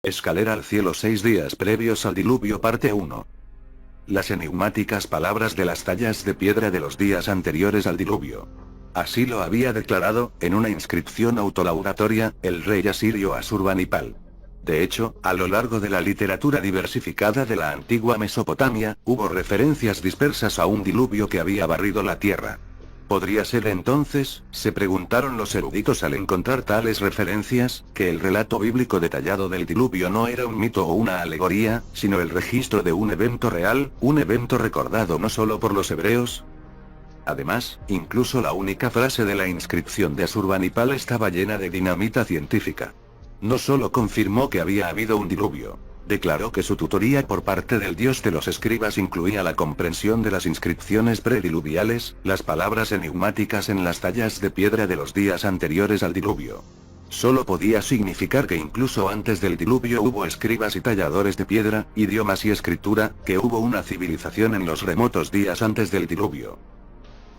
Escalera al cielo 6 días previos al diluvio parte 1. Las enigmáticas palabras de las tallas de piedra de los días anteriores al diluvio. Así lo había declarado, en una inscripción autolaudatoria, el rey asirio Asurbanipal. De hecho, a lo largo de la literatura diversificada de la antigua Mesopotamia, hubo referencias dispersas a un diluvio que había barrido la tierra. ¿Podría ser entonces, se preguntaron los eruditos al encontrar tales referencias, que el relato bíblico detallado del diluvio no era un mito o una alegoría, sino el registro de un evento real, un evento recordado no solo por los hebreos? Además, incluso la única frase de la inscripción de Asurbanipal estaba llena de dinamita científica. No solo confirmó que había habido un diluvio, declaró que su tutoría por parte del dios de los escribas incluía la comprensión de las inscripciones prediluviales, las palabras enigmáticas en las tallas de piedra de los días anteriores al diluvio. Solo podía significar que incluso antes del diluvio hubo escribas y talladores de piedra, idiomas y escritura, que hubo una civilización en los remotos días antes del diluvio.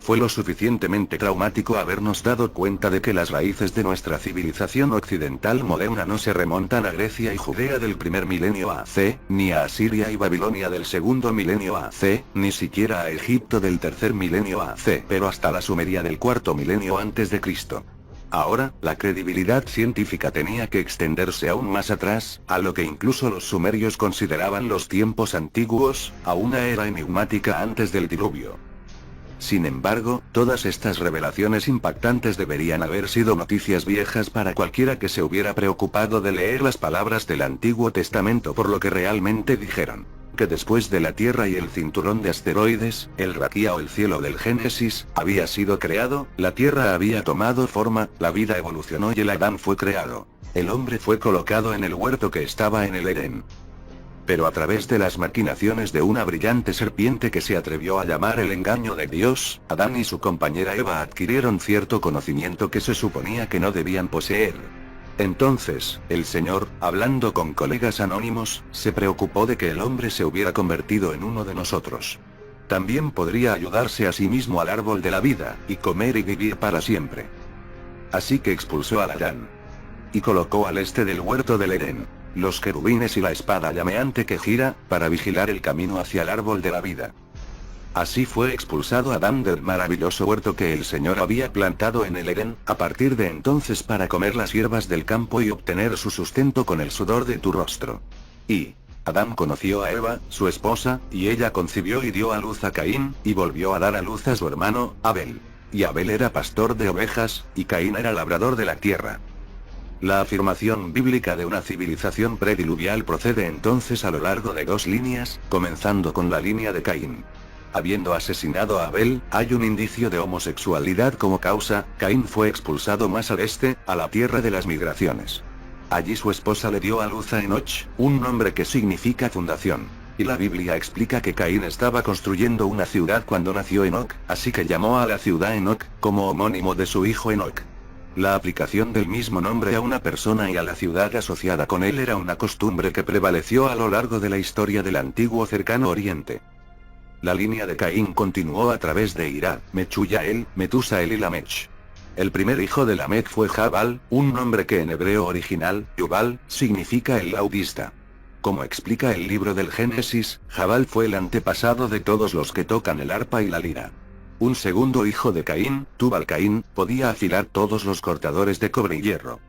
Fue lo suficientemente traumático habernos dado cuenta de que las raíces de nuestra civilización occidental moderna no se remontan a Grecia y Judea del primer milenio AC, ni a Asiria y Babilonia del segundo milenio AC, ni siquiera a Egipto del tercer milenio AC, pero hasta la Sumeria del cuarto milenio antes de Cristo. Ahora, la credibilidad científica tenía que extenderse aún más atrás, a lo que incluso los sumerios consideraban los tiempos antiguos, a una era enigmática antes del diluvio. Sin embargo, todas estas revelaciones impactantes deberían haber sido noticias viejas para cualquiera que se hubiera preocupado de leer las palabras del Antiguo Testamento por lo que realmente dijeron. Que después de la Tierra y el cinturón de asteroides, el Raquía o el cielo del Génesis, había sido creado, la Tierra había tomado forma, la vida evolucionó y el Adán fue creado. El hombre fue colocado en el huerto que estaba en el Edén. Pero a través de las maquinaciones de una brillante serpiente que se atrevió a llamar el engaño de Dios, Adán y su compañera Eva adquirieron cierto conocimiento que se suponía que no debían poseer. Entonces, el Señor, hablando con colegas anónimos, se preocupó de que el hombre se hubiera convertido en uno de nosotros. También podría ayudarse a sí mismo al árbol de la vida, y comer y vivir para siempre. Así que expulsó al Adán. Y colocó al este del huerto del Edén los querubines y la espada llameante que gira, para vigilar el camino hacia el árbol de la vida. Así fue expulsado Adán del maravilloso huerto que el Señor había plantado en el Edén, a partir de entonces para comer las hierbas del campo y obtener su sustento con el sudor de tu rostro. Y Adán conoció a Eva, su esposa, y ella concibió y dio a luz a Caín, y volvió a dar a luz a su hermano, Abel. Y Abel era pastor de ovejas, y Caín era labrador de la tierra. La afirmación bíblica de una civilización prediluvial procede entonces a lo largo de dos líneas, comenzando con la línea de Caín. Habiendo asesinado a Abel, hay un indicio de homosexualidad como causa. Caín fue expulsado más al este, a la tierra de las migraciones. Allí su esposa le dio a luz a Enoch, un nombre que significa fundación. Y la Biblia explica que Caín estaba construyendo una ciudad cuando nació Enoc, así que llamó a la ciudad Enoc, como homónimo de su hijo Enoc. La aplicación del mismo nombre a una persona y a la ciudad asociada con él era una costumbre que prevaleció a lo largo de la historia del antiguo Cercano Oriente. La línea de Caín continuó a través de Irad, Mechuyael, Metusael y Lamech. El primer hijo de Lamech fue Jabal, un nombre que en hebreo original, Yubal, significa el laudista. Como explica el libro del Génesis, Jabal fue el antepasado de todos los que tocan el arpa y la lira. Un segundo hijo de Caín, Tubal-Caín, podía afilar todos los cortadores de cobre y hierro.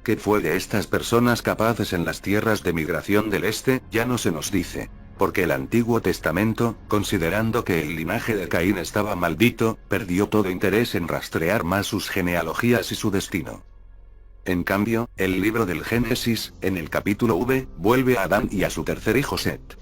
¿Qué fue de estas personas capaces en las tierras de migración del este? Ya no se nos dice. Porque el Antiguo Testamento, considerando que el linaje de Caín estaba maldito, perdió todo interés en rastrear más sus genealogías y su destino. En cambio, el libro del Génesis, en el capítulo V, vuelve a Adán y a su tercer hijo Set.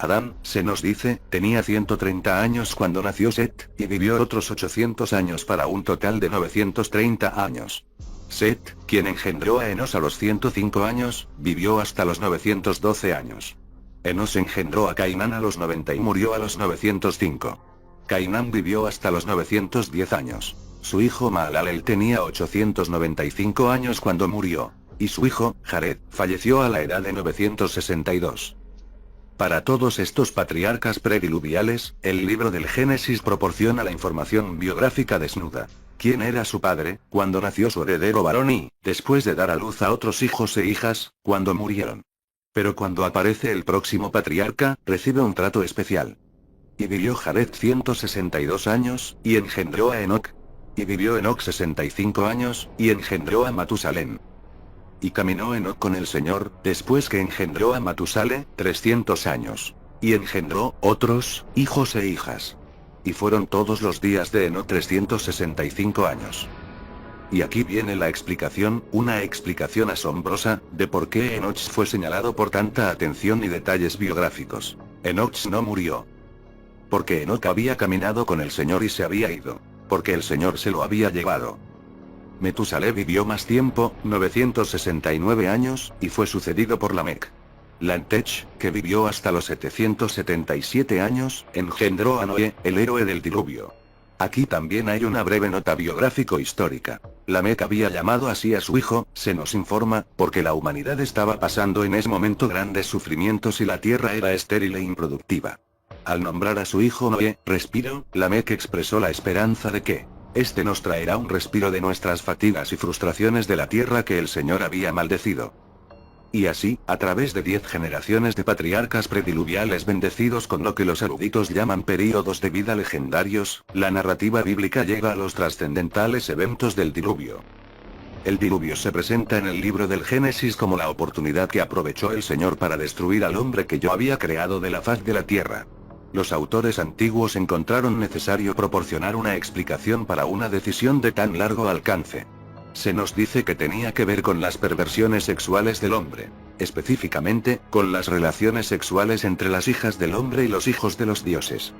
Adán, se nos dice, tenía 130 años cuando nació Set, y vivió otros 800 años para un total de 930 años. Set, quien engendró a Enos a los 105 años, vivió hasta los 912 años. Enos engendró a Cainán a los 90 y murió a los 905. Cainán vivió hasta los 910 años. Su hijo Mahalalel tenía 895 años cuando murió. Y su hijo, Jared, falleció a la edad de 962. Para todos estos patriarcas prediluviales, el libro del Génesis proporciona la información biográfica desnuda. ¿Quién era su padre, cuando nació su heredero varón y, después de dar a luz a otros hijos e hijas, cuando murieron? Pero cuando aparece el próximo patriarca, recibe un trato especial. Y vivió Jared 162 años, y engendró a Enoc. Y vivió Enoc 65 años, y engendró a Matusalén. Y caminó Enoc con el Señor, después que engendró a Matusale, 300 años. Y engendró otros hijos e hijas. Y fueron todos los días de Enoc 365 años. Y aquí viene la explicación, una explicación asombrosa, de por qué Enoch fue señalado por tanta atención y detalles biográficos. Enoch no murió. Porque Enoch había caminado con el Señor y se había ido. Porque el Señor se lo había llevado. Metusale vivió más tiempo, 969 años, y fue sucedido por Lamec. Lantech, que vivió hasta los 777 años, engendró a Noé, el héroe del diluvio. Aquí también hay una breve nota biográfico-histórica. Lamec había llamado así a su hijo, se nos informa, porque la humanidad estaba pasando en ese momento grandes sufrimientos y la tierra era estéril e improductiva. Al nombrar a su hijo Noé, respiro, Lamec expresó la esperanza de que este nos traerá un respiro de nuestras fatigas y frustraciones de la tierra que el Señor había maldecido. Y así, a través de 10 generaciones de patriarcas prediluviales bendecidos con lo que los eruditos llaman períodos de vida legendarios, la narrativa bíblica llega a los trascendentales eventos del diluvio. El diluvio se presenta en el libro del Génesis como la oportunidad que aprovechó el Señor para destruir al hombre que yo había creado de la faz de la tierra. Los autores antiguos encontraron necesario proporcionar una explicación para una decisión de tan largo alcance. Se nos dice que tenía que ver con las perversiones sexuales del hombre. Específicamente, con las relaciones sexuales entre las hijas del hombre y los hijos de los dioses.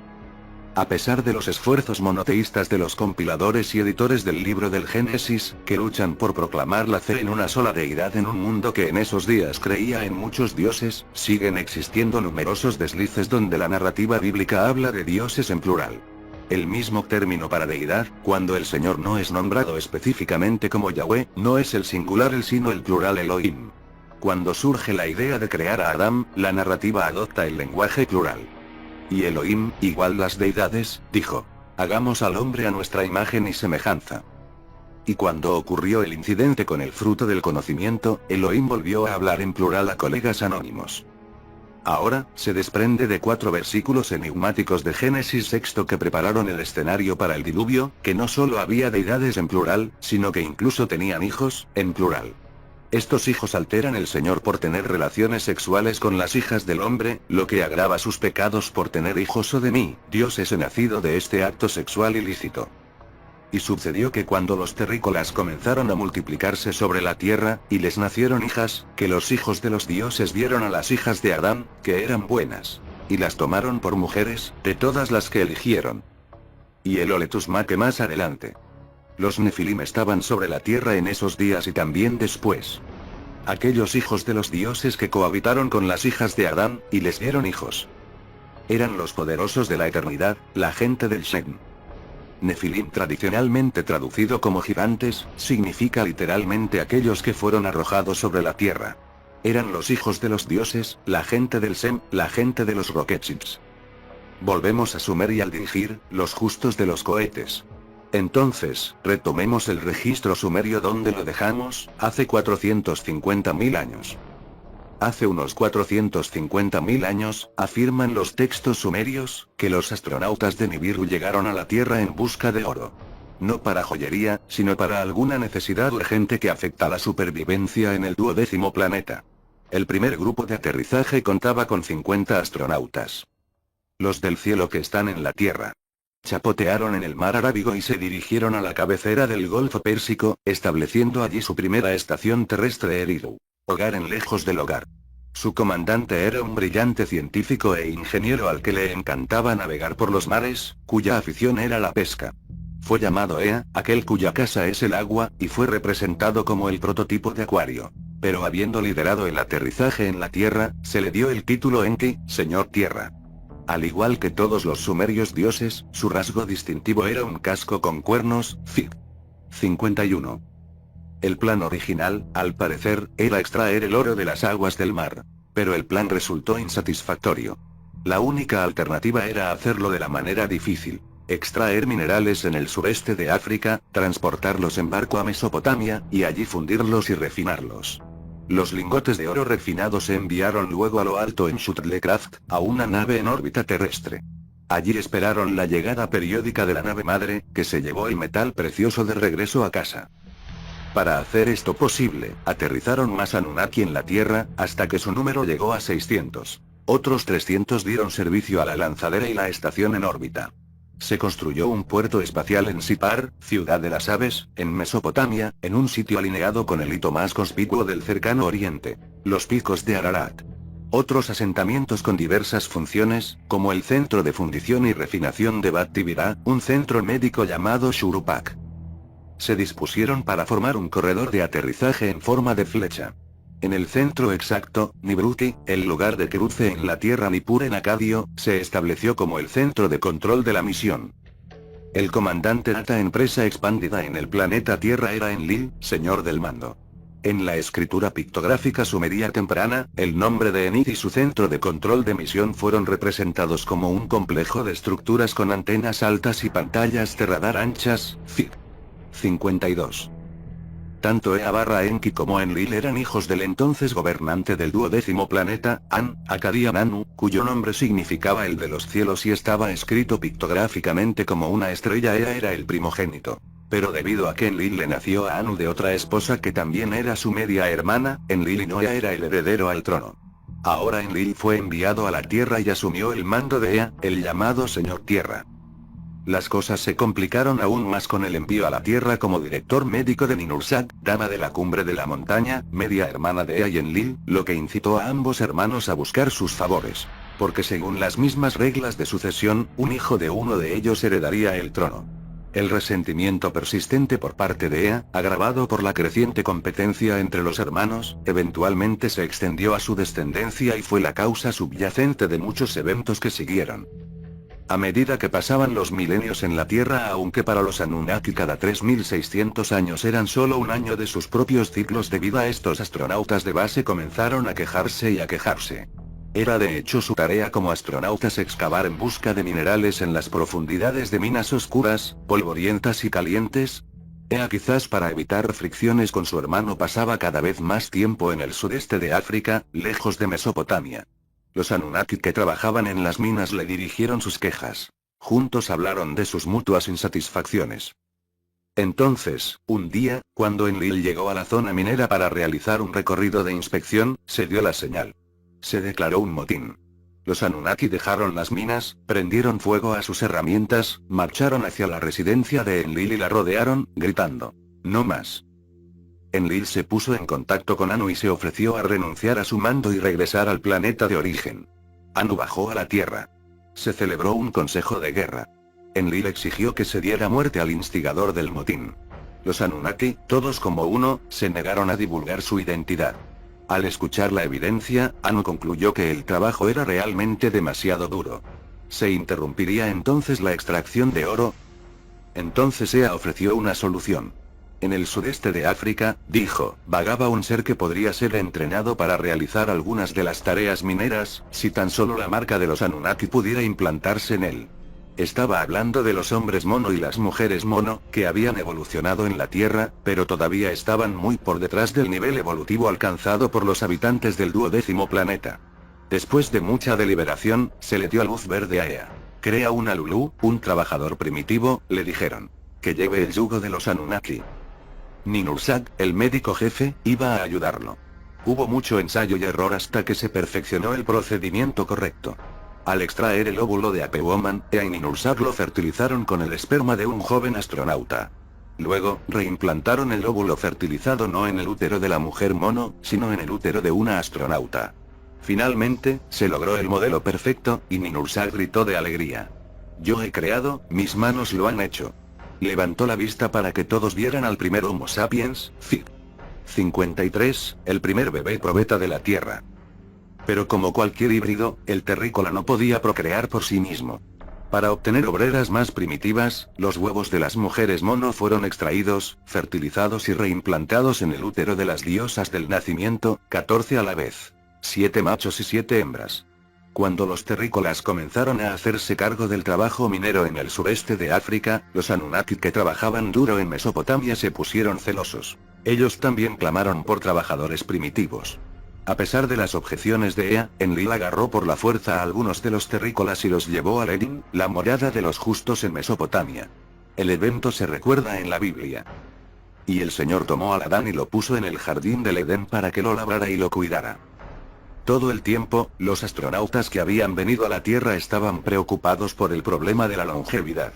A pesar de los esfuerzos monoteístas de los compiladores y editores del libro del Génesis, que luchan por proclamar la fe en una sola deidad en un mundo que en esos días creía en muchos dioses, siguen existiendo numerosos deslices donde la narrativa bíblica habla de dioses en plural. El mismo término para deidad, cuando el Señor no es nombrado específicamente como Yahweh, no es el singular sino el plural Elohim. Cuando surge la idea de crear a Adán, la narrativa adopta el lenguaje plural. Y Elohim, igual las deidades, dijo: hagamos al hombre a nuestra imagen y semejanza. Y cuando ocurrió el incidente con el fruto del conocimiento, Elohim volvió a hablar en plural a colegas anónimos. Ahora, se desprende de 4 versículos enigmáticos de Génesis sexto que prepararon el escenario para el diluvio, que no solo había deidades en plural, sino que incluso tenían hijos, en plural. Estos hijos alteran el Señor por tener relaciones sexuales con las hijas del hombre, lo que agrava sus pecados por tener hijos o de mí, Dios es nacido de este acto sexual ilícito. Y sucedió que cuando los terrícolas comenzaron a multiplicarse sobre la tierra, y les nacieron hijas, que los hijos de los dioses vieron a las hijas de Adán, que eran buenas. Y las tomaron por mujeres, de todas las que eligieron. Y el Oletusma que más adelante. Los Nefilim estaban sobre la tierra en esos días y también después. Aquellos hijos de los dioses que cohabitaron con las hijas de Adán, y les dieron hijos. Eran los poderosos de la eternidad, la gente del Shem. Nefilim, tradicionalmente traducido como gigantes, significa literalmente aquellos que fueron arrojados sobre la tierra. Eran los hijos de los dioses, la gente del Sem, la gente de los Roquetsips. Volvemos a Sumer y al dirigir, los justos de los cohetes. Entonces, retomemos el registro sumerio donde lo dejamos, hace 450.000 años. Hace unos 450.000 años, afirman los textos sumerios, que los astronautas de Nibiru llegaron a la Tierra en busca de oro. No para joyería, sino para alguna necesidad urgente que afecta la supervivencia en el 12º planeta. El primer grupo de aterrizaje contaba con 50 astronautas. Los del cielo que están en la Tierra. Chapotearon en el mar Arábigo y se dirigieron a la cabecera del Golfo Pérsico, estableciendo allí su primera estación terrestre Eridu. Hogar en lejos del hogar. Su comandante era un brillante científico e ingeniero al que le encantaba navegar por los mares, cuya afición era la pesca. Fue llamado Ea, aquel cuya casa es el agua, y fue representado como el prototipo de acuario. Pero habiendo liderado el aterrizaje en la Tierra, se le dio el título Enki, Señor Tierra. Al igual que todos los sumerios dioses, su rasgo distintivo era un casco con cuernos, Fig. 51. El plan original, al parecer, era extraer el oro de las aguas del mar. Pero el plan resultó insatisfactorio. La única alternativa era hacerlo de la manera difícil. Extraer minerales en el sureste de África, transportarlos en barco a Mesopotamia, y allí fundirlos y refinarlos. Los lingotes de oro refinados se enviaron luego a lo alto en Shuttlecraft, a una nave en órbita terrestre. Allí esperaron la llegada periódica de la nave madre, que se llevó el metal precioso de regreso a casa. Para hacer esto posible, aterrizaron más Anunnaki en la Tierra, hasta que su número llegó a 600. Otros 300 dieron servicio a la lanzadera y la estación en órbita. Se construyó un puerto espacial en Sipar, ciudad de las aves, en Mesopotamia, en un sitio alineado con el hito más conspicuo del cercano oriente, los picos de Ararat. Otros asentamientos con diversas funciones, como el centro de fundición y refinación de Bat Tibirá, un centro médico llamado Shurupak. Se dispusieron para formar un corredor de aterrizaje en forma de flecha. En el centro exacto, Nibruti, el lugar de cruce en la Tierra Nippur en Acadio, se estableció como el centro de control de la misión. El comandante Ata empresa expandida en el planeta Tierra era Enlil, señor del mando. En la escritura pictográfica sumeria temprana, el nombre de Enid y su centro de control de misión fueron representados como un complejo de estructuras con antenas altas y pantallas de radar anchas, FIC. 52. Tanto Ea-Enki como Enlil eran hijos del entonces gobernante del 12º planeta, Akkadian Anu, cuyo nombre significaba el de los cielos y estaba escrito pictográficamente como una estrella. Ea era el primogénito. Pero debido a que Enlil le nació a Anu de otra esposa que también era su media hermana, Enlil y no Ea era el heredero al trono. Ahora Enlil fue enviado a la Tierra y asumió el mando de Ea, el llamado Señor Tierra. Las cosas se complicaron aún más con el envío a la Tierra como director médico de Ninursak, dama de la cumbre de la montaña, media hermana de Ea y Enlil, lo que incitó a ambos hermanos a buscar sus favores. Porque según las mismas reglas de sucesión, un hijo de uno de ellos heredaría el trono. El resentimiento persistente por parte de Ea, agravado por la creciente competencia entre los hermanos, eventualmente se extendió a su descendencia y fue la causa subyacente de muchos eventos que siguieron. A medida que pasaban los milenios en la Tierra, aunque para los Anunnaki cada 3600 años eran solo un año de sus propios ciclos de vida, estos astronautas de base comenzaron a quejarse y a quejarse. Era de hecho su tarea como astronautas excavar en busca de minerales en las profundidades de minas oscuras, polvorientas y calientes. Ea, quizás para evitar fricciones con su hermano, pasaba cada vez más tiempo en el sudeste de África, lejos de Mesopotamia. Los Anunnaki que trabajaban en las minas le dirigieron sus quejas. Juntos hablaron de sus mutuas insatisfacciones. Entonces, un día, cuando Enlil llegó a la zona minera para realizar un recorrido de inspección, se dio la señal. Se declaró un motín. Los Anunnaki dejaron las minas, prendieron fuego a sus herramientas, marcharon hacia la residencia de Enlil y la rodearon, gritando: «No más». Enlil se puso en contacto con Anu y se ofreció a renunciar a su mando y regresar al planeta de origen. Anu bajó a la Tierra. Se celebró un consejo de guerra. Enlil exigió que se diera muerte al instigador del motín. Los Anunnaki, todos como uno, se negaron a divulgar su identidad. Al escuchar la evidencia, Anu concluyó que el trabajo era realmente demasiado duro. ¿Se interrumpiría entonces la extracción de oro? Entonces Ea ofreció una solución. En el sudeste de África, dijo, vagaba un ser que podría ser entrenado para realizar algunas de las tareas mineras, si tan solo la marca de los Anunnaki pudiera implantarse en él. Estaba hablando de los hombres mono y las mujeres mono, que habían evolucionado en la Tierra, pero todavía estaban muy por detrás del nivel evolutivo alcanzado por los habitantes del 12º planeta. Después de mucha deliberación, se le dio luz verde a Ea. Crea una Lulu, un trabajador primitivo, le dijeron. Que lleve el yugo de los Anunnaki. Ninursak, el médico jefe, iba a ayudarlo. Hubo mucho ensayo y error hasta que se perfeccionó el procedimiento correcto. Al extraer el óvulo de Apewoman, Ea y Ninursak lo fertilizaron con el esperma de un joven astronauta. Luego, reimplantaron el óvulo fertilizado no en el útero de la mujer mono, sino en el útero de una astronauta. Finalmente, se logró el modelo perfecto, y Ninursak gritó de alegría. Yo he creado, mis manos lo han hecho. Levantó la vista para que todos vieran al primer Homo sapiens, Fig. 53, el primer bebé probeta de la Tierra. Pero como cualquier híbrido, el terrícola no podía procrear por sí mismo. Para obtener obreras más primitivas, los huevos de las mujeres mono fueron extraídos, fertilizados y reimplantados en el útero de las diosas del nacimiento, 14 a la vez. 7 machos y 7 hembras. Cuando los terrícolas comenzaron a hacerse cargo del trabajo minero en el sureste de África, los Anunnaki que trabajaban duro en Mesopotamia se pusieron celosos. Ellos también clamaron por trabajadores primitivos. A pesar de las objeciones de Ea, Enlil agarró por la fuerza a algunos de los terrícolas y los llevó a Edin, la morada de los justos en Mesopotamia. El evento se recuerda en la Biblia. Y el Señor tomó a Adán y lo puso en el jardín del Edén para que lo labrara y lo cuidara. Todo el tiempo, los astronautas que habían venido a la Tierra estaban preocupados por el problema de la longevidad.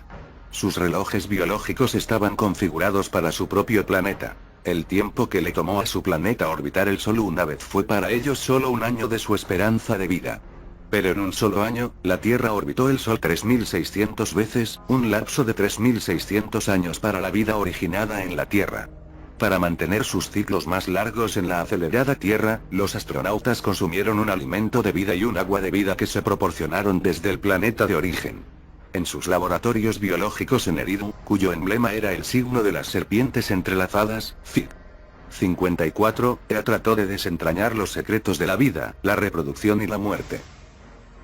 Sus relojes biológicos estaban configurados para su propio planeta. El tiempo que le tomó a su planeta orbitar el Sol una vez fue para ellos solo un año de su esperanza de vida. Pero en un solo año, la Tierra orbitó el Sol 3600 veces, un lapso de 3600 años para la vida originada en la Tierra. Para mantener sus ciclos más largos en la acelerada Tierra, los astronautas consumieron un alimento de vida y un agua de vida que se proporcionaron desde el planeta de origen. En sus laboratorios biológicos en Eridu, cuyo emblema era el signo de las serpientes entrelazadas, Fig. 54, Ea trató de desentrañar los secretos de la vida, la reproducción y la muerte.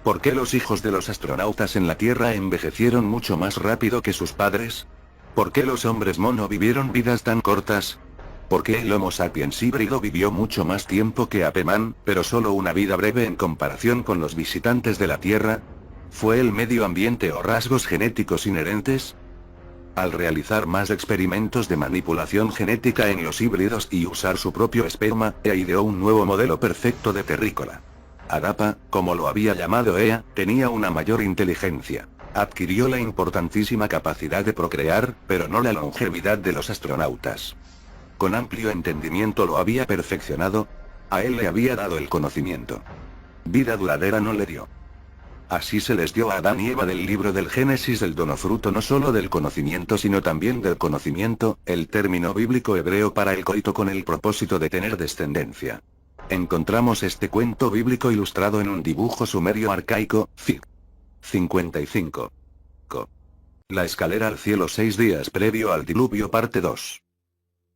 ¿Por qué los hijos de los astronautas en la Tierra envejecieron mucho más rápido que sus padres? ¿Por qué los hombres mono vivieron vidas tan cortas? ¿Por qué el Homo sapiens híbrido vivió mucho más tiempo que Apeman, pero solo una vida breve en comparación con los visitantes de la Tierra? ¿Fue el medio ambiente o rasgos genéticos inherentes? Al realizar más experimentos de manipulación genética en los híbridos y usar su propio esperma, Ea ideó un nuevo modelo perfecto de terrícola. Agapa, como lo había llamado Ea, tenía una mayor inteligencia. Adquirió la importantísima capacidad de procrear, pero no la longevidad de los astronautas. Con amplio entendimiento lo había perfeccionado. A él le había dado el conocimiento. Vida duradera no le dio. Así se les dio a Adán y Eva del libro del Génesis el donofruto no solo del conocimiento sino también del conocimiento, el término bíblico hebreo para el coito con el propósito de tener descendencia. Encontramos este cuento bíblico ilustrado en un dibujo sumerio arcaico, Fig. 55. La escalera al cielo 6 días previo al diluvio parte 2.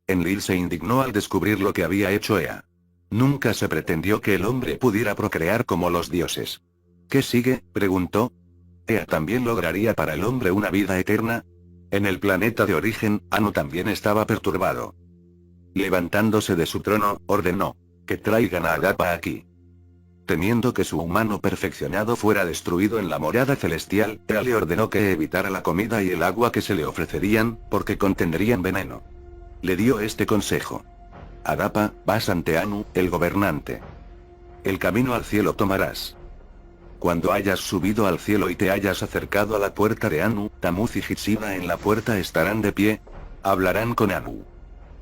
Enlil se indignó al descubrir lo que había hecho Ea. Nunca se pretendió que el hombre pudiera procrear como los dioses. ¿Qué sigue?, preguntó. ¿Ea también lograría para el hombre una vida eterna? En el planeta de origen, Anu también estaba perturbado. Levantándose de su trono, ordenó: que traigan a Agapa aquí. Temiendo que su humano perfeccionado fuera destruido en la morada celestial, Ea le ordenó que evitara la comida y el agua que se le ofrecerían, porque contendrían veneno. Le dio este consejo: Agapa, vas ante Anu, el gobernante. El camino al cielo tomarás. Cuando hayas subido al cielo y te hayas acercado a la puerta de Anu, Tamuz y Jitsida en la puerta estarán de pie. Hablarán con Anu.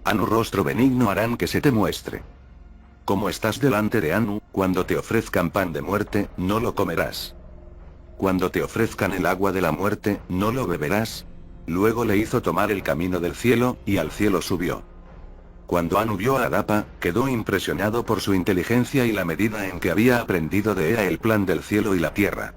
Anu rostro benigno harán que se te muestre. Como estás delante de Anu, cuando te ofrezcan pan de muerte, no lo comerás. Cuando te ofrezcan el agua de la muerte, no lo beberás. Luego le hizo tomar el camino del cielo, y al cielo subió. Cuando Anu vio a Agapa, quedó impresionado por su inteligencia y la medida en que había aprendido de Ea el plan del cielo y la tierra.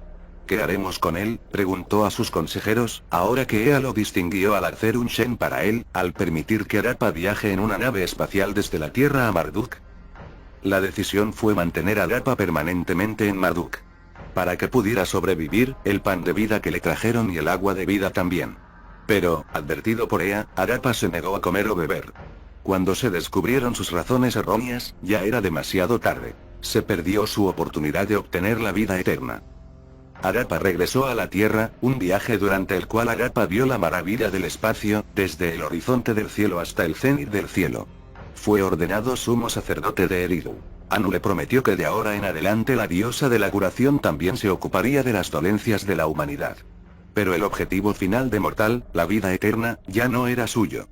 ¿Qué haremos con él?, preguntó a sus consejeros, ahora que Ea lo distinguió al hacer un Shen para él, al permitir que Agapa viaje en una nave espacial desde la Tierra a Marduk. La decisión fue mantener a Agapa permanentemente en Marduk. Para que pudiera sobrevivir, el pan de vida que le trajeron y el agua de vida también. Pero, advertido por Ea, Agapa se negó a comer o beber. Cuando se descubrieron sus razones erróneas, ya era demasiado tarde. Se perdió su oportunidad de obtener la vida eterna. Agapa regresó a la Tierra, un viaje durante el cual Agapa vio la maravilla del espacio, desde el horizonte del cielo hasta el cenit del cielo. Fue ordenado sumo sacerdote de Eridu. Anu le prometió que de ahora en adelante la diosa de la curación también se ocuparía de las dolencias de la humanidad. Pero el objetivo final de Mortal, la vida eterna, ya no era suyo.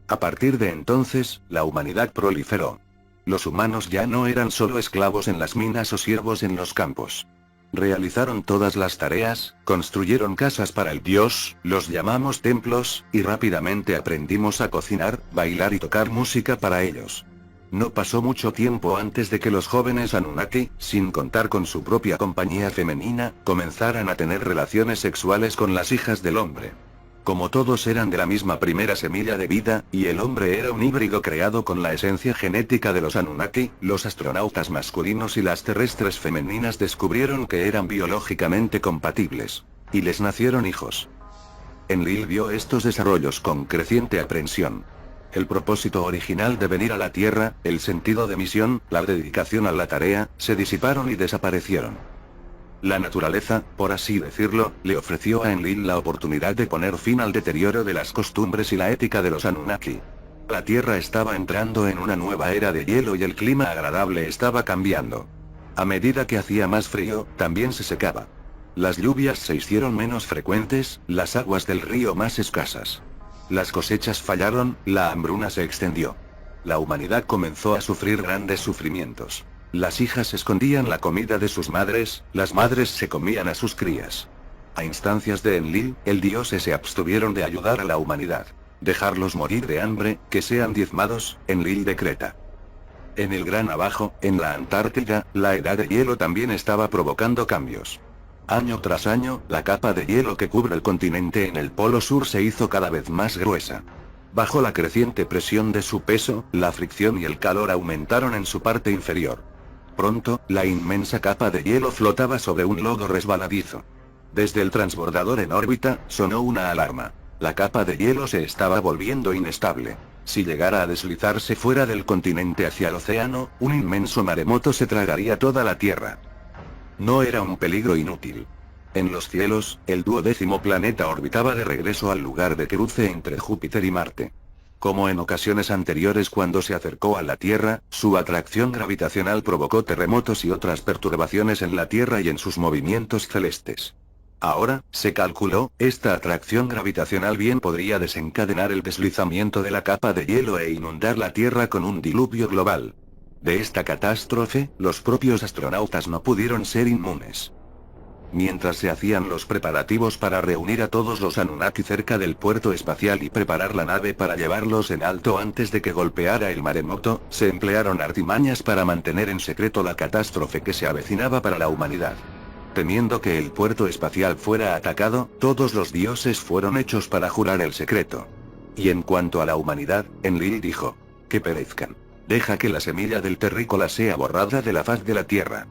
A partir de entonces, la humanidad proliferó. Los humanos ya no eran solo esclavos en las minas o siervos en los campos. Realizaron todas las tareas, construyeron casas para el dios, los llamamos templos, y rápidamente aprendimos a cocinar, bailar y tocar música para ellos. No pasó mucho tiempo antes de que los jóvenes Anunnaki, sin contar con su propia compañía femenina, comenzaran a tener relaciones sexuales con las hijas del hombre. Como todos eran de la misma primera semilla de vida, y el hombre era un híbrido creado con la esencia genética de los Anunnaki, los astronautas masculinos y las terrestres femeninas descubrieron que eran biológicamente compatibles. Y les nacieron hijos. Enlil vio estos desarrollos con creciente aprensión. El propósito original de venir a la Tierra, el sentido de misión, la dedicación a la tarea, se disiparon y desaparecieron. La naturaleza, por así decirlo, le ofreció a Enlil la oportunidad de poner fin al deterioro de las costumbres y la ética de los Anunnaki. La Tierra estaba entrando en una nueva era de hielo y el clima agradable estaba cambiando. A medida que hacía más frío, también se secaba. Las lluvias se hicieron menos frecuentes, las aguas del río más escasas. Las cosechas fallaron, la hambruna se extendió. La humanidad comenzó a sufrir grandes sufrimientos. Las hijas escondían la comida de sus madres, las madres se comían a sus crías. A instancias de Enlil, el dios se abstuvieron de ayudar a la humanidad. Dejarlos morir de hambre, que sean diezmados, Enlil decreta. En el gran abajo, en la Antártida, la edad de hielo también estaba provocando cambios. Año tras año, la capa de hielo que cubre el continente en el polo sur se hizo cada vez más gruesa. Bajo la creciente presión de su peso, la fricción y el calor aumentaron en su parte inferior. Pronto, la inmensa capa de hielo flotaba sobre un lodo resbaladizo. Desde el transbordador en órbita, sonó una alarma. La capa de hielo se estaba volviendo inestable. Si llegara a deslizarse fuera del continente hacia el océano, un inmenso maremoto se tragaría toda la Tierra. No era un peligro inútil. En los cielos, el 12º planeta orbitaba de regreso al lugar de cruce entre Júpiter y Marte. Como en ocasiones anteriores cuando se acercó a la Tierra, su atracción gravitacional provocó terremotos y otras perturbaciones en la Tierra y en sus movimientos celestes. Ahora, se calculó, esta atracción gravitacional bien podría desencadenar el deslizamiento de la capa de hielo e inundar la Tierra con un diluvio global. De esta catástrofe, los propios astronautas no pudieron ser inmunes. Mientras se hacían los preparativos para reunir a todos los Anunnaki cerca del puerto espacial y preparar la nave para llevarlos en alto antes de que golpeara el maremoto, se emplearon artimañas para mantener en secreto la catástrofe que se avecinaba para la humanidad. Temiendo que el puerto espacial fuera atacado, todos los dioses fueron hechos para jurar el secreto. Y en cuanto a la humanidad, Enlil dijo: que perezcan. Deja que la semilla del terrícola sea borrada de la faz de la tierra.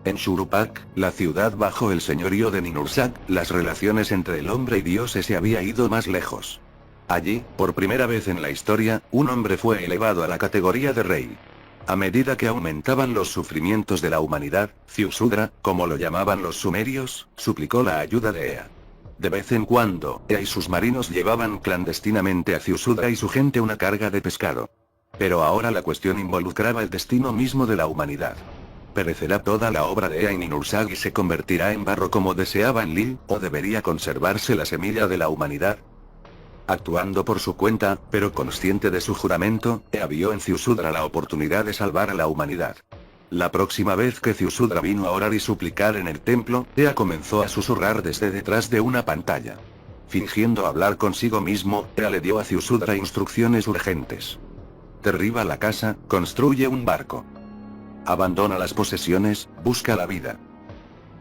En Shurupak, la ciudad bajo el señorío de Ninursak, las relaciones entre el hombre y Dios se había ido más lejos. Allí, por primera vez en la historia, un hombre fue elevado a la categoría de rey. A medida que aumentaban los sufrimientos de la humanidad, Ziusudra, como lo llamaban los sumerios, suplicó la ayuda de Ea. De vez en cuando, Ea y sus marinos llevaban clandestinamente a Ziusudra y su gente una carga de pescado. Pero ahora la cuestión involucraba el destino mismo de la humanidad. ¿Perecerá toda la obra de Ea y Ninursak y se convertirá en barro como deseaba Enlil, o debería conservarse la semilla de la humanidad? Actuando por su cuenta, pero consciente de su juramento, Ea vio en Ziusudra la oportunidad de salvar a la humanidad. La próxima vez que Ziusudra vino a orar y suplicar en el templo, Ea comenzó a susurrar desde detrás de una pantalla. Fingiendo hablar consigo mismo, Ea le dio a Ziusudra instrucciones urgentes. Derriba la casa, construye un barco. Abandona las posesiones, busca la vida.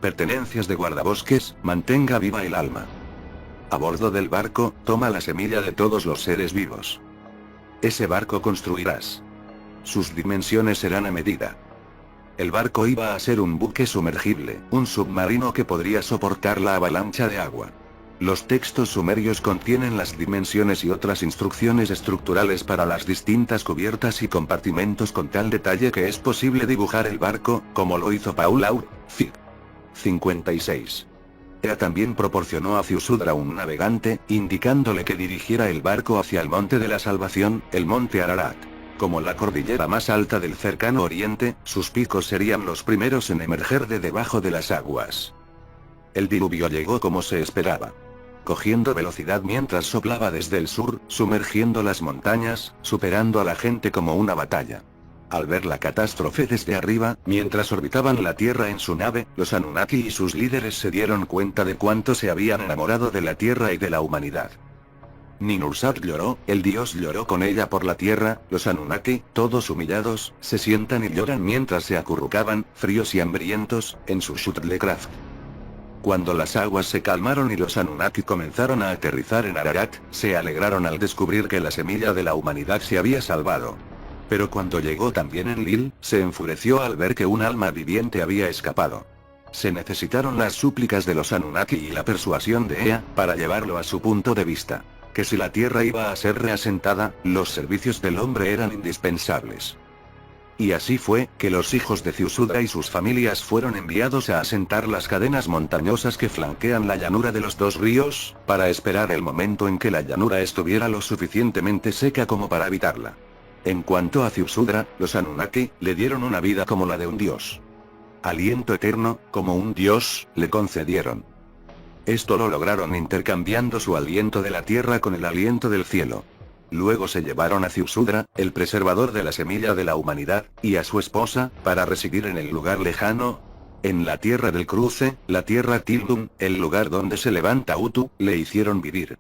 Pertenencias de guardabosques, mantenga viva el alma. A bordo del barco, toma la semilla de todos los seres vivos. Ese barco construirás. Sus dimensiones serán a medida. El barco iba a ser un buque sumergible, un submarino que podría soportar la avalancha de agua. Los textos sumerios contienen las dimensiones y otras instrucciones estructurales para las distintas cubiertas y compartimentos con tal detalle que es posible dibujar el barco, como lo hizo Paul Auer, Fig. 56. Ea también proporcionó a Ziusudra un navegante, indicándole que dirigiera el barco hacia el monte de la salvación, el monte Ararat. Como la cordillera más alta del cercano oriente, sus picos serían los primeros en emerger de debajo de las aguas. El diluvio llegó como se esperaba. Cogiendo velocidad mientras soplaba desde el sur, sumergiendo las montañas, superando a la gente como una batalla. Al ver la catástrofe desde arriba, mientras orbitaban la Tierra en su nave, los Anunnaki y sus líderes se dieron cuenta de cuánto se habían enamorado de la Tierra y de la humanidad. Ninursak lloró, el dios lloró con ella por la Tierra, los Anunnaki, todos humillados, se sientan y lloran mientras se acurrucaban, fríos y hambrientos, en su Shuttlecraft. Cuando las aguas se calmaron y los Anunnaki comenzaron a aterrizar en Ararat, se alegraron al descubrir que la semilla de la humanidad se había salvado. Pero cuando llegó también Enlil, se enfureció al ver que un alma viviente había escapado. Se necesitaron las súplicas de los Anunnaki y la persuasión de Ea, para llevarlo a su punto de vista. Que si la Tierra iba a ser reasentada, los servicios del hombre eran indispensables. Y así fue, que los hijos de Ziusudra y sus familias fueron enviados a asentar las cadenas montañosas que flanquean la llanura de los dos ríos, para esperar el momento en que la llanura estuviera lo suficientemente seca como para habitarla. En cuanto a Ziusudra, los Anunnaki, le dieron una vida como la de un dios. Aliento eterno, como un dios, le concedieron. Esto lo lograron intercambiando su aliento de la tierra con el aliento del cielo. Luego se llevaron a Ziusudra, el preservador de la semilla de la humanidad, y a su esposa, para residir en el lugar lejano, en la tierra del cruce, la tierra Tildum, el lugar donde se levanta Utu, le hicieron vivir.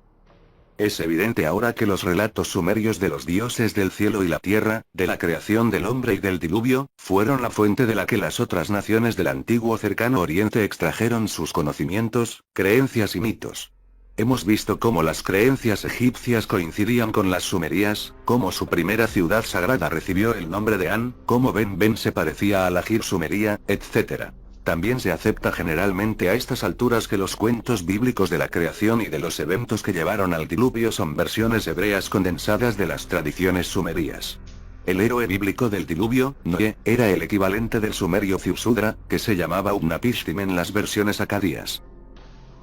Es evidente ahora que los relatos sumerios de los dioses del cielo y la tierra, de la creación del hombre y del diluvio, fueron la fuente de la que las otras naciones del antiguo cercano oriente extrajeron sus conocimientos, creencias y mitos. Hemos visto cómo las creencias egipcias coincidían con las sumerias, cómo su primera ciudad sagrada recibió el nombre de An, cómo Ben se parecía a la Gir sumeria, etc. También se acepta generalmente a estas alturas que los cuentos bíblicos de la creación y de los eventos que llevaron al diluvio son versiones hebreas condensadas de las tradiciones sumerias. El héroe bíblico del diluvio, Noé, era el equivalente del sumerio Ziusudra, que se llamaba Utnapishtim en las versiones acadias.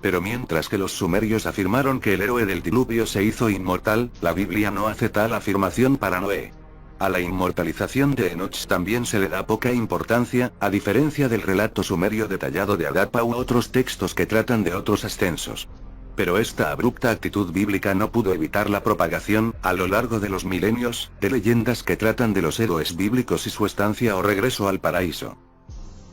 Pero mientras que los sumerios afirmaron que el héroe del diluvio se hizo inmortal, la Biblia no hace tal afirmación para Noé. A la inmortalización de Enoch también se le da poca importancia, a diferencia del relato sumerio detallado de Adapa u otros textos que tratan de otros ascensos. Pero esta abrupta actitud bíblica no pudo evitar la propagación, a lo largo de los milenios, de leyendas que tratan de los héroes bíblicos y su estancia o regreso al paraíso.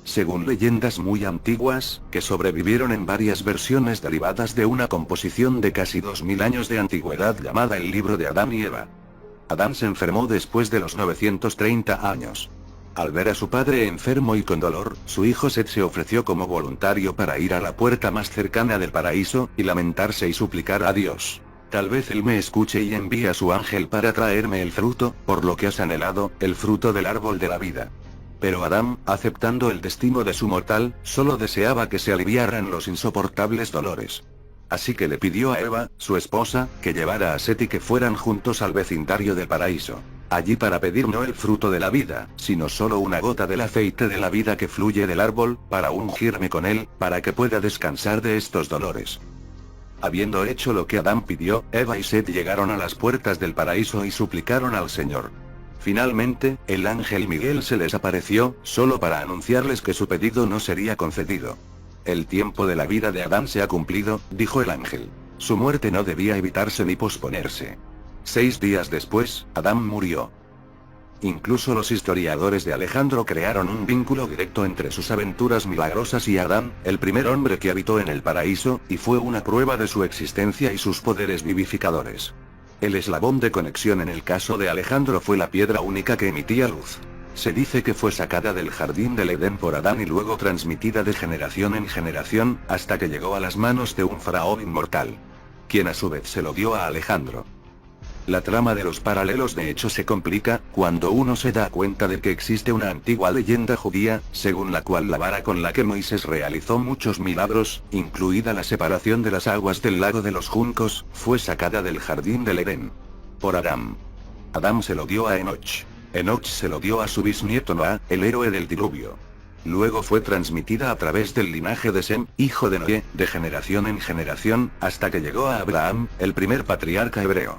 Según leyendas muy antiguas, que sobrevivieron en varias versiones derivadas de una composición de casi 2000 años de antigüedad llamada el libro de Adán y Eva. Adán se enfermó después de los 930 años. Al ver a su padre enfermo y con dolor, su hijo Set se ofreció como voluntario para ir a la puerta más cercana del paraíso, y lamentarse y suplicar a Dios. Tal vez él me escuche y envíe a su ángel para traerme el fruto, por lo que has anhelado, el fruto del árbol de la vida. Pero Adán, aceptando el destino de su mortal, solo deseaba que se aliviaran los insoportables dolores. Así que le pidió a Eva, su esposa, que llevara a Set y que fueran juntos al vecindario del paraíso. Allí para pedir no el fruto de la vida, sino solo una gota del aceite de la vida que fluye del árbol, para ungirme con él, para que pueda descansar de estos dolores. Habiendo hecho lo que Adán pidió, Eva y Set llegaron a las puertas del paraíso y suplicaron al Señor. Finalmente, el ángel Miguel se les apareció, solo para anunciarles que su pedido no sería concedido. El tiempo de la vida de Adán se ha cumplido, dijo el ángel. Su muerte no debía evitarse ni posponerse. 6 días después, Adán murió. Incluso los historiadores de Alejandro crearon un vínculo directo entre sus aventuras milagrosas y Adán, el primer hombre que habitó en el paraíso, y fue una prueba de su existencia y sus poderes vivificadores. El eslabón de conexión en el caso de Alejandro fue la piedra única que emitía luz. Se dice que fue sacada del jardín del Edén por Adán y luego transmitida de generación en generación, hasta que llegó a las manos de un faraón inmortal, quien a su vez se lo dio a Alejandro. La trama de los paralelos de hecho se complica, cuando uno se da cuenta de que existe una antigua leyenda judía, según la cual la vara con la que Moisés realizó muchos milagros, incluida la separación de las aguas del lago de los juncos, fue sacada del jardín del Edén. Por Adán. Adán se lo dio a Enoch. Enoch se lo dio a su bisnieto Noah, el héroe del diluvio. Luego fue transmitida a través del linaje de Sem, hijo de Noé, de generación en generación, hasta que llegó a Abraham, el primer patriarca hebreo.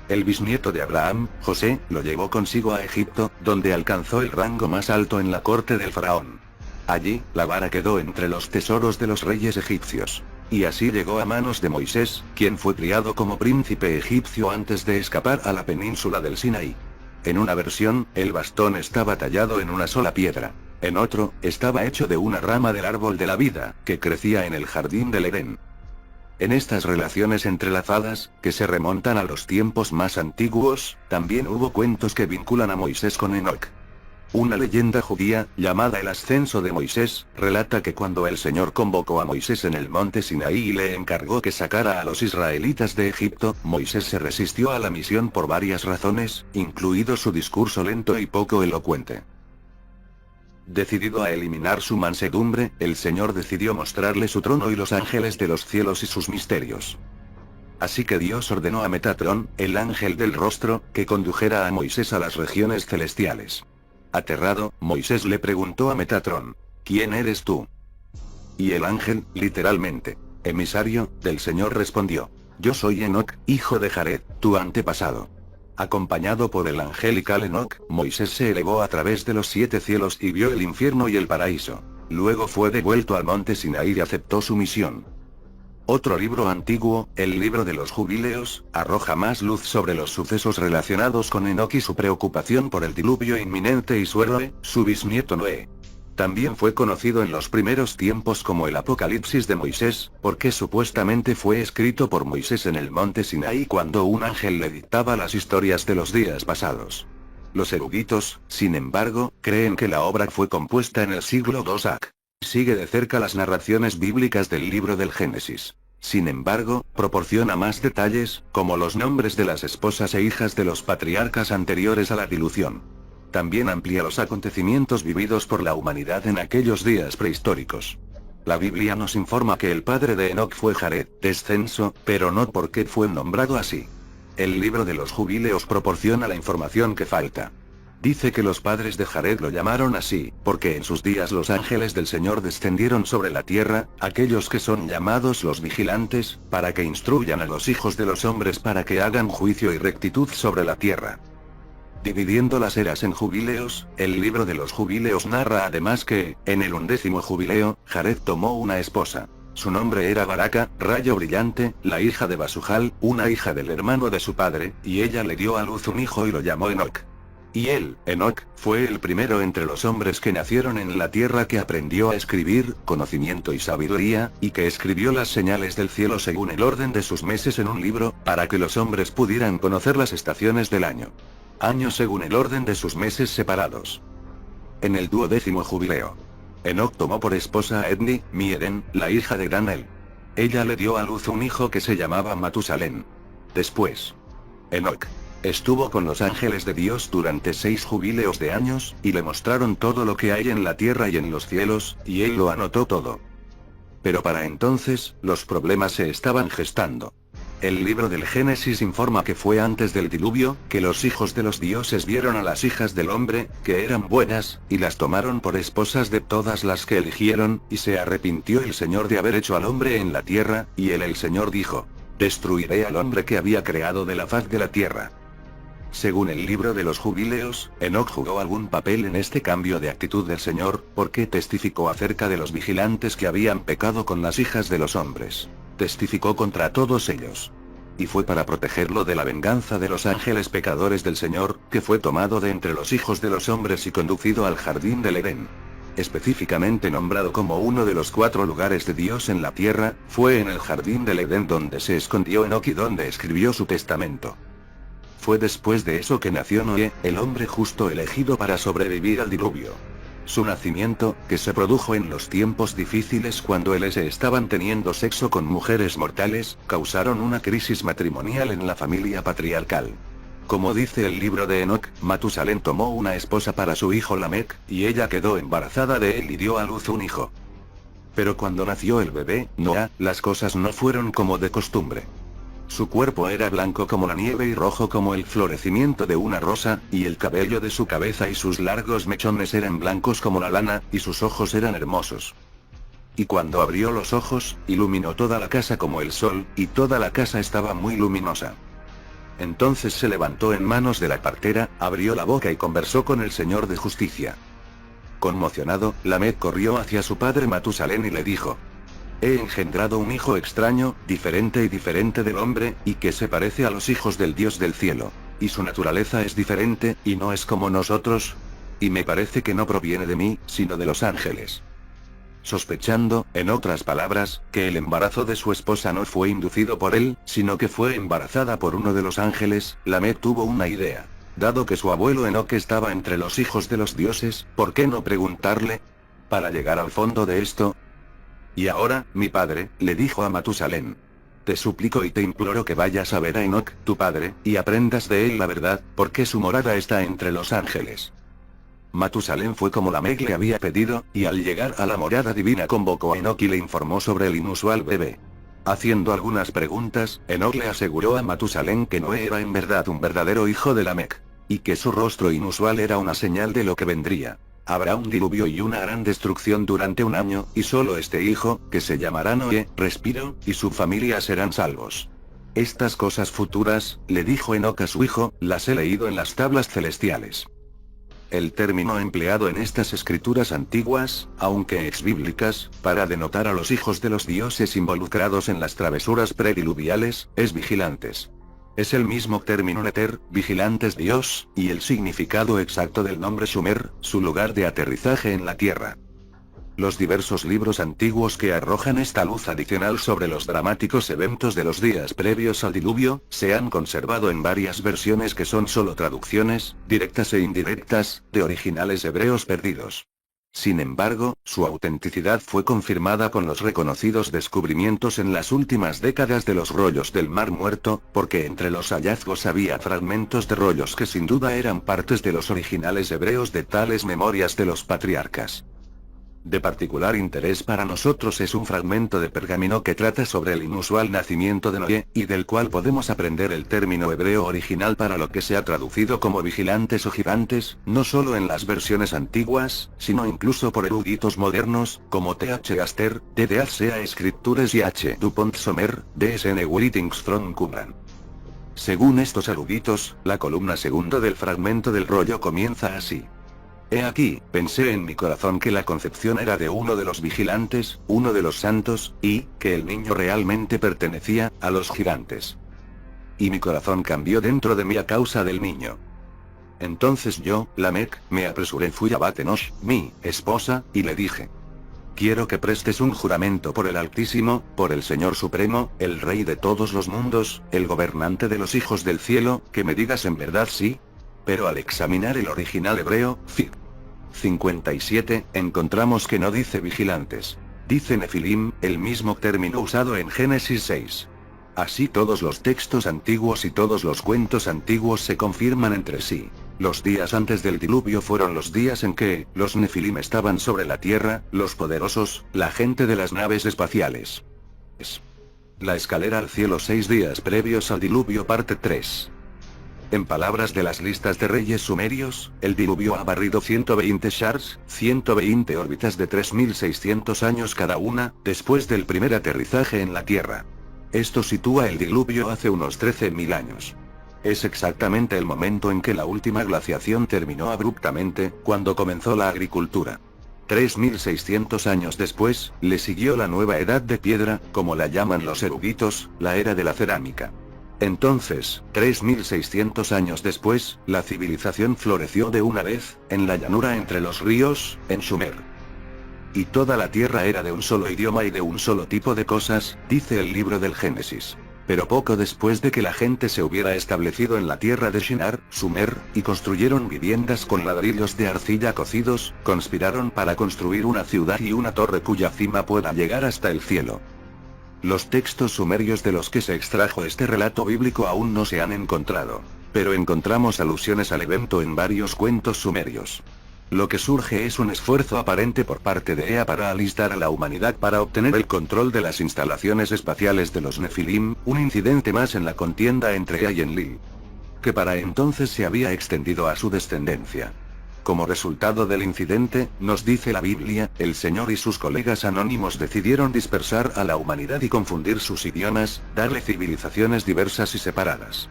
El bisnieto de Abraham, José, lo llevó consigo a Egipto, donde alcanzó el rango más alto en la corte del faraón. Allí, la vara quedó entre los tesoros de los reyes egipcios. Y así llegó a manos de Moisés, quien fue criado como príncipe egipcio antes de escapar a la península del Sinaí. En una versión, el bastón estaba tallado en una sola piedra. En otro, estaba hecho de una rama del árbol de la vida, que crecía en el jardín del Edén. En estas relaciones entrelazadas, que se remontan a los tiempos más antiguos, también hubo cuentos que vinculan a Moisés con Enoc. Una leyenda judía, llamada el ascenso de Moisés, relata que cuando el Señor convocó a Moisés en el monte Sinaí y le encargó que sacara a los israelitas de Egipto, Moisés se resistió a la misión por varias razones, incluido su discurso lento y poco elocuente. Decidido a eliminar su mansedumbre, el Señor decidió mostrarle su trono y los ángeles de los cielos y sus misterios. Así que Dios ordenó a Metatrón, el ángel del rostro, que condujera a Moisés a las regiones celestiales. Aterrado, Moisés le preguntó a Metatrón: ¿Quién eres tú? Y el ángel, literalmente, emisario del Señor, respondió: Yo soy Enoc, hijo de Jared, tu antepasado. Acompañado por el angelical Enoc, Moisés se elevó a través de los 7 cielos y vio el infierno y el paraíso. Luego fue devuelto al monte Sinaí y aceptó su misión. Otro libro antiguo, el libro de los Jubileos, arroja más luz sobre los sucesos relacionados con Enoc y su preocupación por el diluvio inminente y su héroe, su bisnieto Noé. También fue conocido en los primeros tiempos como el Apocalipsis de Moisés, porque supuestamente fue escrito por Moisés en el monte Sinaí cuando un ángel le dictaba las historias de los días pasados. Los eruditos, sin embargo, creen que la obra fue compuesta en el siglo II AC. Sigue de cerca las narraciones bíblicas del libro del Génesis. Sin embargo, proporciona más detalles, como los nombres de las esposas e hijas de los patriarcas anteriores a la dilución. También amplía los acontecimientos vividos por la humanidad en aquellos días prehistóricos. La Biblia nos informa que el padre de Enoc fue Jared, descenso, pero no porque fue nombrado así. El libro de los Jubileos proporciona la información que falta. Dice que los padres de Jared lo llamaron así, porque en sus días los ángeles del Señor descendieron sobre la tierra, aquellos que son llamados los vigilantes, para que instruyan a los hijos de los hombres para que hagan juicio y rectitud sobre la tierra. Dividiendo las eras en jubileos, el libro de los Jubileos narra además que, en el 11º jubileo, Jared tomó una esposa. Su nombre era Baraka, rayo brillante, la hija de Basujal, una hija del hermano de su padre, y ella le dio a luz un hijo y lo llamó Enoc. Y él, Enoc, fue el primero entre los hombres que nacieron en la tierra que aprendió a escribir, conocimiento y sabiduría, y que escribió las señales del cielo según el orden de sus meses en un libro, para que los hombres pudieran conocer las estaciones del año. Años según el orden de sus meses separados. En el 12º jubileo, Enoc tomó por esposa a Edni, Mieren, la hija de Granel. Ella le dio a luz un hijo que se llamaba Matusalén. Después, Enoc estuvo con los ángeles de Dios durante 6 jubileos de años, y le mostraron todo lo que hay en la tierra y en los cielos, y él lo anotó todo. Pero para entonces, los problemas se estaban gestando. El libro del Génesis informa que fue antes del diluvio, que los hijos de los dioses vieron a las hijas del hombre, que eran buenas, y las tomaron por esposas de todas las que eligieron, y se arrepintió el Señor de haber hecho al hombre en la tierra, y el Señor dijo: destruiré al hombre que había creado de la faz de la tierra. Según el libro de los Jubileos, Enoc jugó algún papel en este cambio de actitud del Señor, porque testificó acerca de los vigilantes que habían pecado con las hijas de los hombres. Testificó contra todos ellos. Y fue para protegerlo de la venganza de los ángeles pecadores del Señor, que fue tomado de entre los hijos de los hombres y conducido al jardín del Edén. Específicamente nombrado como uno de los 4 lugares de Dios en la tierra, fue en el jardín del Edén donde se escondió Enoc y donde escribió su testamento. Fue después de eso que nació Noé, el hombre justo elegido para sobrevivir al diluvio. Su nacimiento, que se produjo en los tiempos difíciles cuando se estaban teniendo sexo con mujeres mortales, causaron una crisis matrimonial en la familia patriarcal. Como dice el libro de Enoc, Matusalén tomó una esposa para su hijo Lamec, y ella quedó embarazada de él y dio a luz un hijo. Pero cuando nació el bebé, Noah, las cosas no fueron como de costumbre. Su cuerpo era blanco como la nieve y rojo como el florecimiento de una rosa, y el cabello de su cabeza y sus largos mechones eran blancos como la lana, y sus ojos eran hermosos. Y cuando abrió los ojos, iluminó toda la casa como el sol, y toda la casa estaba muy luminosa. Entonces se levantó en manos de la partera, abrió la boca y conversó con el Señor de Justicia. Conmocionado, Lamec corrió hacia su padre Matusalén y le dijo: he engendrado un hijo extraño, diferente del hombre, y que se parece a los hijos del Dios del cielo. Y su naturaleza es diferente, y no es como nosotros. Y me parece que no proviene de mí, sino de los ángeles. Sospechando, en otras palabras, que el embarazo de su esposa no fue inducido por él, sino que fue embarazada por uno de los ángeles, Lamec tuvo una idea. Dado que su abuelo Enoc estaba entre los hijos de los dioses, ¿por qué no preguntarle? Para llegar al fondo de esto. Y ahora, mi padre, le dijo a Matusalén. Te suplico y te imploro que vayas a ver a Enoc, tu padre, y aprendas de él la verdad, porque su morada está entre los ángeles. Matusalén fue como Lamec le había pedido, y al llegar a la morada divina convocó a Enoc y le informó sobre el inusual bebé. Haciendo algunas preguntas, Enoc le aseguró a Matusalén que Noé era en verdad un verdadero hijo de Lamec. Y que su rostro inusual era una señal de lo que vendría. Habrá un diluvio y una gran destrucción durante un año, y solo este hijo, que se llamará Noé, respiro, y su familia serán salvos. Estas cosas futuras, le dijo Enoc a su hijo, las he leído en las tablas celestiales. El término empleado en estas escrituras antiguas, aunque exbíblicas, para denotar a los hijos de los dioses involucrados en las travesuras prediluviales, es vigilantes. Es el mismo término neter, vigilantes Dios, y el significado exacto del nombre Sumer, su lugar de aterrizaje en la tierra. Los diversos libros antiguos que arrojan esta luz adicional sobre los dramáticos eventos de los días previos al diluvio, se han conservado en varias versiones que son solo traducciones, directas e indirectas, de originales hebreos perdidos. Sin embargo, su autenticidad fue confirmada con los reconocidos descubrimientos en las últimas décadas de los rollos del Mar Muerto, porque entre los hallazgos había fragmentos de rollos que sin duda eran partes de los originales hebreos de tales memorias de los patriarcas. De particular interés para nosotros es un fragmento de pergamino que trata sobre el inusual nacimiento de Noé, y del cual podemos aprender el término hebreo original para lo que se ha traducido como vigilantes o gigantes, no solo en las versiones antiguas, sino incluso por eruditos modernos, como T.H. Gaster, D.D.A. Escriptures y H. Dupont Sommer, D.S.N. Writings from Qumran. Según estos eruditos, la columna segundo del fragmento del rollo comienza así. He aquí, pensé en mi corazón que la concepción era de uno de los vigilantes, uno de los santos, y, que el niño realmente pertenecía, a los gigantes. Y mi corazón cambió dentro de mí a causa del niño. Entonces yo, Lamec, me apresuré fui a Bat-Enosh, mi esposa, y le dije. Quiero que prestes un juramento por el Altísimo, por el Señor Supremo, el Rey de todos los mundos, el gobernante de los hijos del cielo, que me digas en verdad sí. Pero al examinar el original hebreo, Fig. 57, encontramos que no dice vigilantes. Dice Nefilim, el mismo término usado en Génesis 6. Así todos los textos antiguos y todos los cuentos antiguos se confirman entre sí. Los días antes del diluvio fueron los días en que los Nefilim estaban sobre la tierra, los poderosos, la gente de las naves espaciales. La escalera al cielo 6 días previos al diluvio parte 3. En palabras de las listas de reyes sumerios, el diluvio ha barrido 120 shars, 120 órbitas de 3600 años cada una, después del primer aterrizaje en la Tierra. Esto sitúa el diluvio hace unos 13.000 años. Es exactamente el momento en que la última glaciación terminó abruptamente, cuando comenzó la agricultura. 3600 años después, le siguió la nueva edad de piedra, como la llaman los eruditos, la era de la cerámica. Entonces, 3600 años después, la civilización floreció de una vez, en la llanura entre los ríos, en Sumer. Y toda la tierra era de un solo idioma y de un solo tipo de cosas, dice el libro del Génesis. Pero poco después de que la gente se hubiera establecido en la tierra de Shinar, Sumer, y construyeron viviendas con ladrillos de arcilla cocidos, conspiraron para construir una ciudad y una torre cuya cima pueda llegar hasta el cielo. Los textos sumerios de los que se extrajo este relato bíblico aún no se han encontrado, pero encontramos alusiones al evento en varios cuentos sumerios. Lo que surge es un esfuerzo aparente por parte de Ea para alistar a la humanidad para obtener el control de las instalaciones espaciales de los Nefilim, un incidente más en la contienda entre Ea y Enlil, que para entonces se había extendido a su descendencia. Como resultado del incidente, nos dice la Biblia, el Señor y sus colegas anónimos decidieron dispersar a la humanidad y confundir sus idiomas, darle civilizaciones diversas y separadas.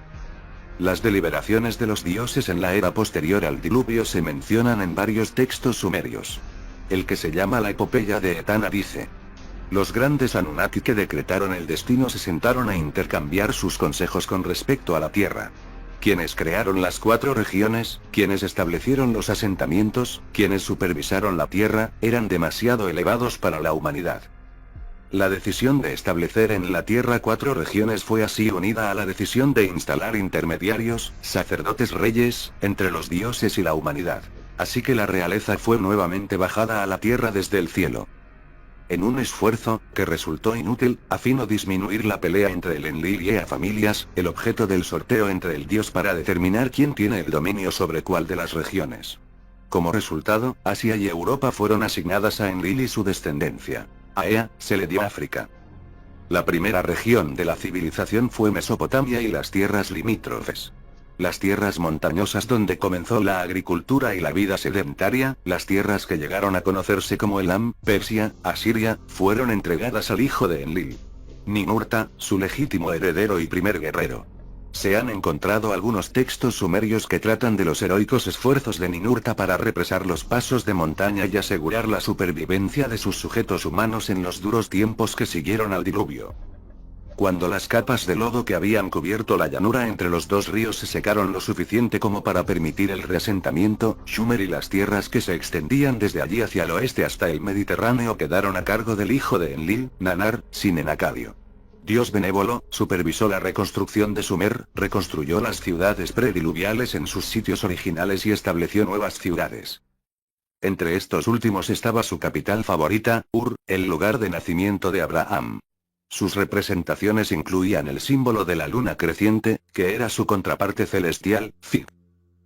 Las deliberaciones de los dioses en la era posterior al diluvio se mencionan en varios textos sumerios. El que se llama la epopeya de Etana dice: los grandes Anunnaki que decretaron el destino se sentaron a intercambiar sus consejos con respecto a la tierra. Quienes crearon las 4 regiones, quienes establecieron los asentamientos, quienes supervisaron la tierra, eran demasiado elevados para la humanidad. La decisión de establecer en la Tierra 4 regiones fue así unida a la decisión de instalar intermediarios, sacerdotes reyes, entre los dioses y la humanidad. Así que la realeza fue nuevamente bajada a la Tierra desde el cielo. En un esfuerzo, que resultó inútil, a fin de disminuir la pelea entre el Enlil y Ea familias, el objeto del sorteo entre el dios para determinar quién tiene el dominio sobre cuál de las regiones. Como resultado, Asia y Europa fueron asignadas a Enlil y su descendencia. A Ea, se le dio África. La primera región de la civilización fue Mesopotamia y las tierras limítrofes. Las tierras montañosas donde comenzó la agricultura y la vida sedentaria, las tierras que llegaron a conocerse como Elam, Persia, Asiria, fueron entregadas al hijo de Enlil, Ninurta, su legítimo heredero y primer guerrero. Se han encontrado algunos textos sumerios que tratan de los heroicos esfuerzos de Ninurta para represar los pasos de montaña y asegurar la supervivencia de sus sujetos humanos en los duros tiempos que siguieron al diluvio. Cuando las capas de lodo que habían cubierto la llanura entre los dos ríos se secaron lo suficiente como para permitir el reasentamiento, Sumer y las tierras que se extendían desde allí hacia el oeste hasta el Mediterráneo quedaron a cargo del hijo de Enlil, Nanar, sin Enacadio. Dios benévolo, supervisó la reconstrucción de Sumer, reconstruyó las ciudades prediluviales en sus sitios originales y estableció nuevas ciudades. Entre estos últimos estaba su capital favorita, Ur, el lugar de nacimiento de Abraham. Sus representaciones incluían el símbolo de la luna creciente, que era su contraparte celestial, Fi.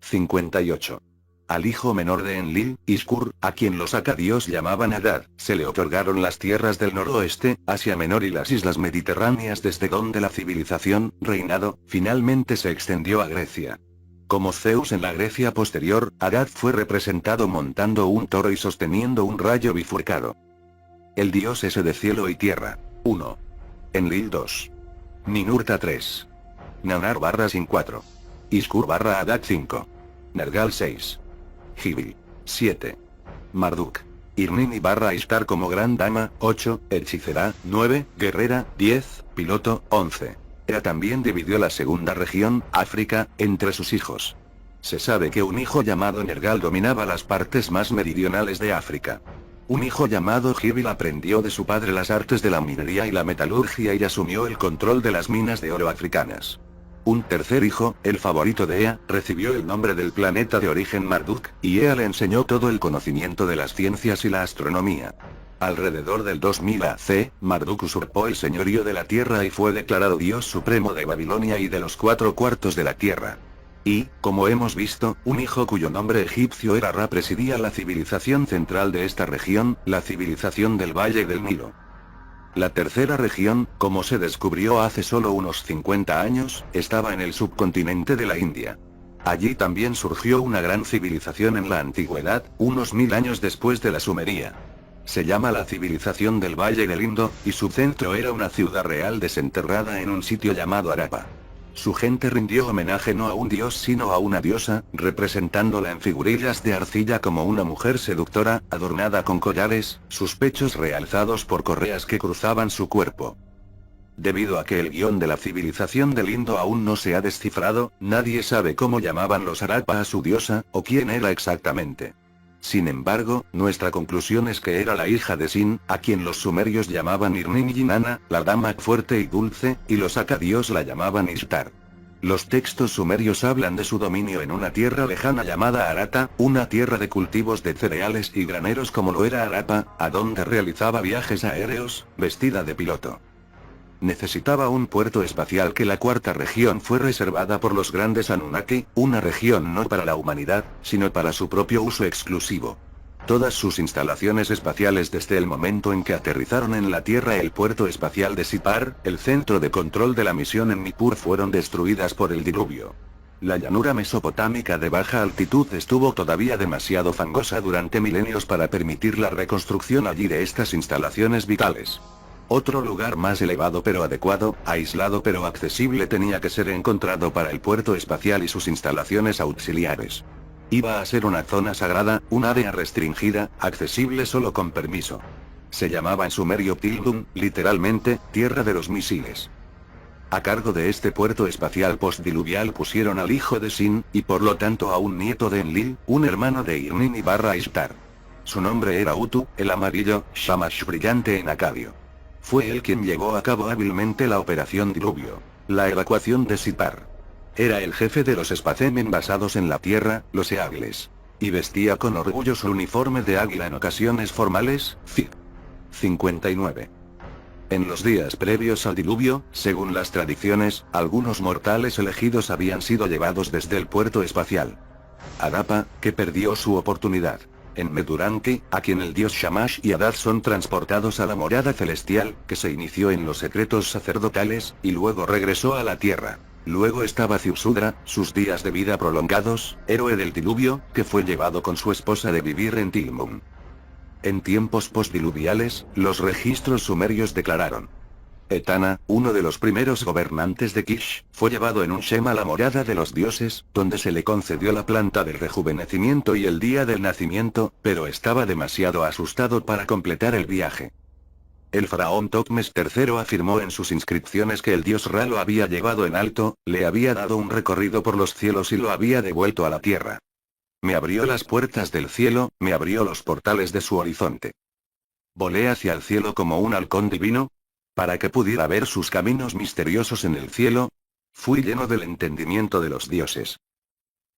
58. Al hijo menor de Enlil, Iskur, a quien los acadios llamaban Adad, se le otorgaron las tierras del noroeste, Asia Menor y las islas mediterráneas desde donde la civilización, reinado, finalmente se extendió a Grecia. Como Zeus en la Grecia posterior, Adad fue representado montando un toro y sosteniendo un rayo bifurcado. El dios ese de cielo y tierra. 1. Enlil 2. Ninurta 3. Nanar /sin 4. Iskur /Adad 5. Nergal 6. Gibil. 7. Marduk. Irnini /Ishtar como gran dama, 8, hechicera, 9, guerrera, 10, piloto, 11. Ea también dividió la segunda región, África, entre sus hijos. Se sabe que un hijo llamado Nergal dominaba las partes más meridionales de África. Un hijo llamado Gibil aprendió de su padre las artes de la minería y la metalurgia y asumió el control de las minas de oro africanas. Un tercer hijo, el favorito de Ea, recibió el nombre del planeta de origen Marduk, y Ea le enseñó todo el conocimiento de las ciencias y la astronomía. Alrededor del 2000 AC, Marduk usurpó el señorío de la tierra y fue declarado dios supremo de Babilonia y de los 4/4 de la tierra. Y, como hemos visto, un hijo cuyo nombre egipcio era Ra presidía la civilización central de esta región, la civilización del Valle del Nilo. La tercera región, como se descubrió hace solo unos 50 años, estaba en el subcontinente de la India. Allí también surgió una gran civilización en la antigüedad, unos 1000 años después de la Sumeria. Se llama la civilización del Valle del Indo, y su centro era una ciudad real desenterrada en un sitio llamado Harappa. Su gente rindió homenaje no a un dios sino a una diosa, representándola en figurillas de arcilla como una mujer seductora, adornada con collares, sus pechos realzados por correas que cruzaban su cuerpo. Debido a que el guión de la civilización del Indo aún no se ha descifrado, nadie sabe cómo llamaban los Harappa a su diosa, o quién era exactamente. Sin embargo, nuestra conclusión es que era la hija de Sin, a quien los sumerios llamaban Irnin-Yinana, la dama fuerte y dulce, y los acadios la llamaban Ishtar. Los textos sumerios hablan de su dominio en una tierra lejana llamada Arata, una tierra de cultivos de cereales y graneros como lo era Harappa, a donde realizaba viajes aéreos, vestida de piloto. Necesitaba un puerto espacial que la cuarta región fue reservada por los grandes Anunnaki, una región no para la humanidad, sino para su propio uso exclusivo. Todas sus instalaciones espaciales desde el momento en que aterrizaron en la Tierra el puerto espacial de Sipar, el centro de control de la misión en Nippur fueron destruidas por el diluvio. La llanura mesopotámica de baja altitud estuvo todavía demasiado fangosa durante milenios para permitir la reconstrucción allí de estas instalaciones vitales. Otro lugar más elevado pero adecuado, aislado pero accesible tenía que ser encontrado para el puerto espacial y sus instalaciones auxiliares. Iba a ser una zona sagrada, un área restringida, accesible solo con permiso. Se llamaba en sumerio Tildum, literalmente, tierra de los misiles. A cargo de este puerto espacial postdiluvial pusieron al hijo de Sin, y por lo tanto a un nieto de Enlil, un hermano de Irnin-Ishtar. Su nombre era Utu, el amarillo, Shamash brillante en acadio. Fue él quien llevó a cabo hábilmente la operación Diluvio. La evacuación de Sipar. Era el jefe de los Spacemen basados en la Tierra, los Eagles. Y vestía con orgullo su uniforme de águila en ocasiones formales, Cid. 59. En los días previos al diluvio, según las tradiciones, algunos mortales elegidos habían sido llevados desde el puerto espacial. Adapa, que perdió su oportunidad. En Meduranki, a quien el dios Shamash y Adad son transportados a la morada celestial, que se inició en los secretos sacerdotales, y luego regresó a la tierra. Luego estaba Ziusudra, sus días de vida prolongados, héroe del diluvio, que fue llevado con su esposa de vivir en Tilmun. En tiempos postdiluviales, los registros sumerios declararon: Etana, uno de los primeros gobernantes de Kish, fue llevado en un Shem a la morada de los dioses, donde se le concedió la planta del rejuvenecimiento y el día del nacimiento, pero estaba demasiado asustado para completar el viaje. El faraón Totmes III afirmó en sus inscripciones que el dios Ra lo había llevado en alto, le había dado un recorrido por los cielos y lo había devuelto a la tierra. Me abrió las puertas del cielo, me abrió los portales de su horizonte. Volé hacia el cielo como un halcón divino, para que pudiera ver sus caminos misteriosos en el cielo. Fui lleno del entendimiento de los dioses.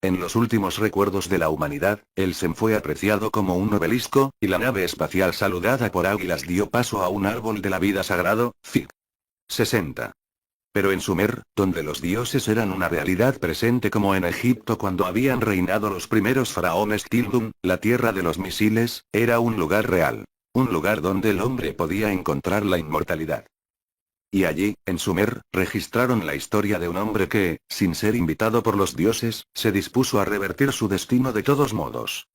En los últimos recuerdos de la humanidad, el Sem fue apreciado como un obelisco, y la nave espacial saludada por águilas dio paso a un árbol de la vida sagrado, Cid. 60. Pero en Sumer, donde los dioses eran una realidad presente como en Egipto cuando habían reinado los primeros faraones Tildum, la tierra de los misiles, era un lugar real. Un lugar donde el hombre podía encontrar la inmortalidad. Y allí, en Sumer, registraron la historia de un hombre que, sin ser invitado por los dioses, se dispuso a revertir su destino de todos modos.